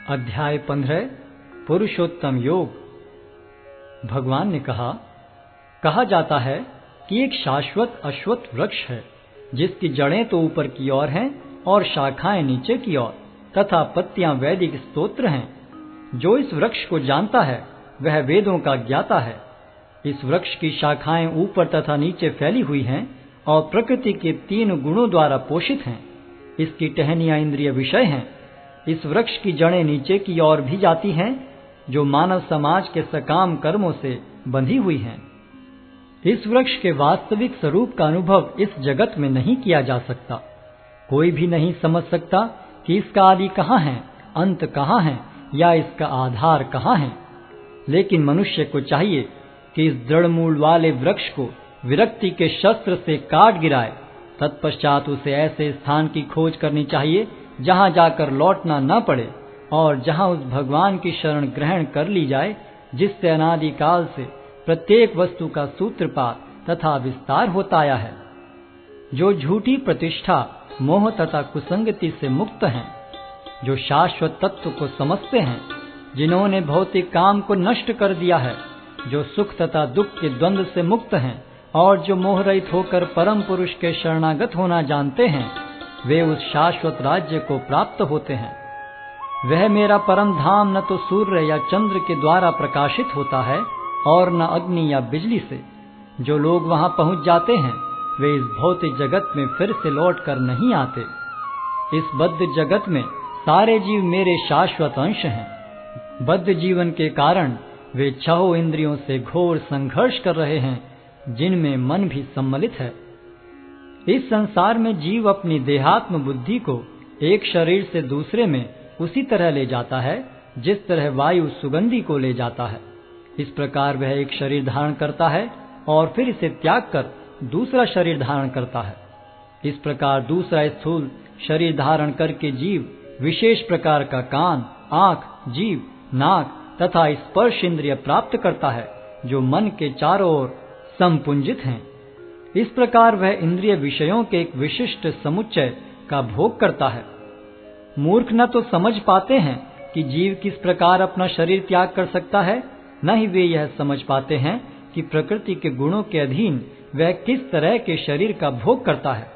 अध्याय 15 पुरुषोत्तम योग। भगवान ने कहा जाता है कि एक शाश्वत अश्वत्थ वृक्ष है जिसकी जड़ें तो ऊपर की ओर हैं और शाखाएं नीचे की ओर तथा पत्तियां वैदिक स्तोत्र हैं। जो इस वृक्ष को जानता है वह वेदों का ज्ञाता है। इस वृक्ष की शाखाएं ऊपर तथा नीचे फैली हुई हैं और प्रकृति के 3 गुणों द्वारा पोषित हैं। इसकी टहनियां इंद्रिय विषय हैं। इस वृक्ष की जड़ें नीचे की ओर भी जाती हैं जो मानव समाज के सकाम कर्मों से बंधी हुई हैं। इस वृक्ष के वास्तविक स्वरूप का अनुभव इस जगत में नहीं किया जा सकता। कोई भी नहीं समझ सकता कि इसका आदि कहाँ है, अंत कहाँ है या इसका आधार कहाँ है। लेकिन मनुष्य को चाहिए कि इस दृढ़ मूल वाले वृक्ष को विरक्ति के शस्त्र से काट गिराए। तत्पश्चात उसे ऐसे स्थान की खोज करनी चाहिए जहां जाकर लौटना न पड़े और जहां उस भगवान की शरण ग्रहण कर ली जाए जिससे अनादि काल से प्रत्येक वस्तु का सूत्रपात तथा विस्तार होता आया है। जो झूठी प्रतिष्ठा, मोह तथा कुसंगति से मुक्त हैं, जो शाश्वत तत्व को समझते हैं, जिन्होंने भौतिक काम को नष्ट कर दिया है, जो सुख तथा दुख के द्वंद्व से मुक्त हैं और जो मोह रहित होकर परम पुरुष के शरणागत होना जानते हैं, वे उस शाश्वत राज्य को प्राप्त होते हैं। वह मेरा परम धाम न तो सूर्य या चंद्र के द्वारा प्रकाशित होता है और न अग्नि या बिजली से। जो लोग वहां पहुंच जाते हैं वे इस भौतिक जगत में फिर से लौट कर नहीं आते। इस बद्ध जगत में सारे जीव मेरे शाश्वत अंश हैं। बद्ध जीवन के कारण वे 6 इंद्रियों से घोर संघर्ष कर रहे हैं जिनमें मन भी सम्मिलित है। इस संसार में जीव अपनी देहात्म बुद्धि को एक शरीर से दूसरे में उसी तरह ले जाता है जिस तरह वायु सुगंधि को ले जाता है। इस प्रकार वह एक शरीर धारण करता है और फिर इसे त्याग कर दूसरा शरीर धारण करता है। इस प्रकार दूसरा स्थूल शरीर धारण करके जीव विशेष प्रकार का कान, आंख, जीभ, नाक तथा स्पर्श इंद्रिय प्राप्त करता है जो मन के चारों ओर संपुंजित हैं। इस प्रकार वह इंद्रिय विषयों के एक विशिष्ट समुच्चय का भोग करता है। मूर्ख न तो समझ पाते हैं कि जीव किस प्रकार अपना शरीर त्याग कर सकता है, न ही वे यह समझ पाते हैं कि प्रकृति के गुणों के अधीन वह किस तरह के शरीर का भोग करता है।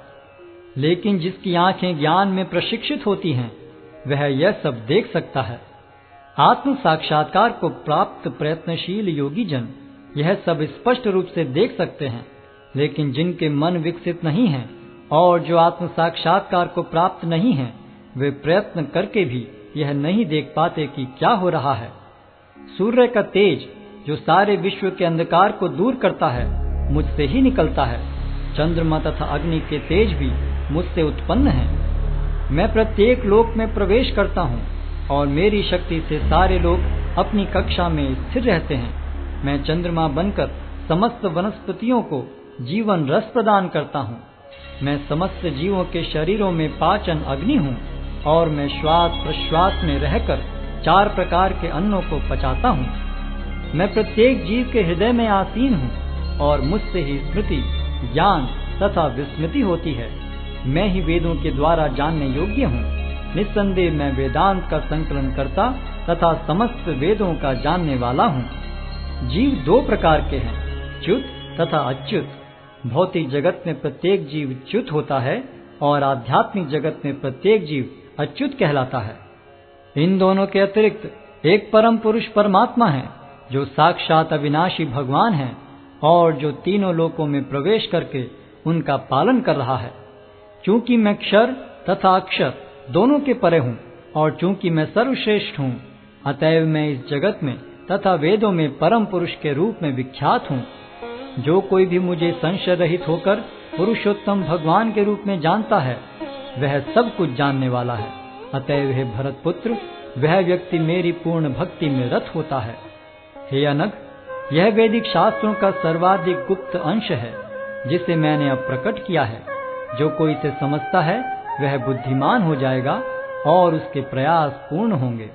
लेकिन जिसकी आंखें ज्ञान में प्रशिक्षित होती हैं वह यह सब देख सकता है। आत्म साक्षात्कार को प्राप्त प्रयत्नशील योगी जन यह सब स्पष्ट रूप से देख सकते हैं। लेकिन जिनके मन विकसित नहीं हैं और जो आत्म साक्षात्कार को प्राप्त नहीं हैं, वे प्रयत्न करके भी यह नहीं देख पाते कि क्या हो रहा है। सूर्य का तेज जो सारे विश्व के अंधकार को दूर करता है मुझसे ही निकलता है। चंद्रमा तथा अग्नि के तेज भी मुझसे उत्पन्न हैं। मैं प्रत्येक लोक में प्रवेश करता हूँ और मेरी शक्ति से सारे लोग अपनी कक्षा में स्थिर रहते हैं। मैं चंद्रमा बनकर समस्त वनस्पतियों को जीवन रस प्रदान करता हूँ। मैं समस्त जीवों के शरीरों में पाचन अग्नि हूँ और मैं श्वास प्रश्वास में रहकर 4 प्रकार के अन्नों को पचाता हूँ। मैं प्रत्येक जीव के हृदय में आसीन हूँ और मुझसे ही स्मृति, ज्ञान तथा विस्मृति होती है। मैं ही वेदों के द्वारा जानने योग्य हूँ। निस्संदेह मैं वेदांत का संकलन करता तथा समस्त वेदों का जानने वाला हूँ। जीव 2 प्रकार के हैं, च्युत तथा अच्युत। भौतिक जगत में प्रत्येक जीव च्युत होता है और आध्यात्मिक जगत में प्रत्येक जीव अच्युत कहलाता है। इन दोनों के अतिरिक्त एक परम पुरुष परमात्मा है जो साक्षात अविनाशी भगवान है और जो तीनों लोकों में प्रवेश करके उनका पालन कर रहा है। चूंकि मैं क्षर तथा अक्षर दोनों के परे हूँ और चूंकि मैं सर्वश्रेष्ठ हूँ, अतएव मैं इस जगत में तथा वेदों में परम पुरुष के रूप में विख्यात हूँ। जो कोई भी मुझे संशय रहित होकर पुरुषोत्तम भगवान के रूप में जानता है वह सब कुछ जानने वाला है। अतएव हे भरत पुत्र, वह व्यक्ति मेरी पूर्ण भक्ति में रत होता है। हे अनग, यह वैदिक शास्त्रों का सर्वाधिक गुप्त अंश है जिसे मैंने अब प्रकट किया है। जो कोई इसे समझता है वह बुद्धिमान हो जाएगा और उसके प्रयास पूर्ण होंगे।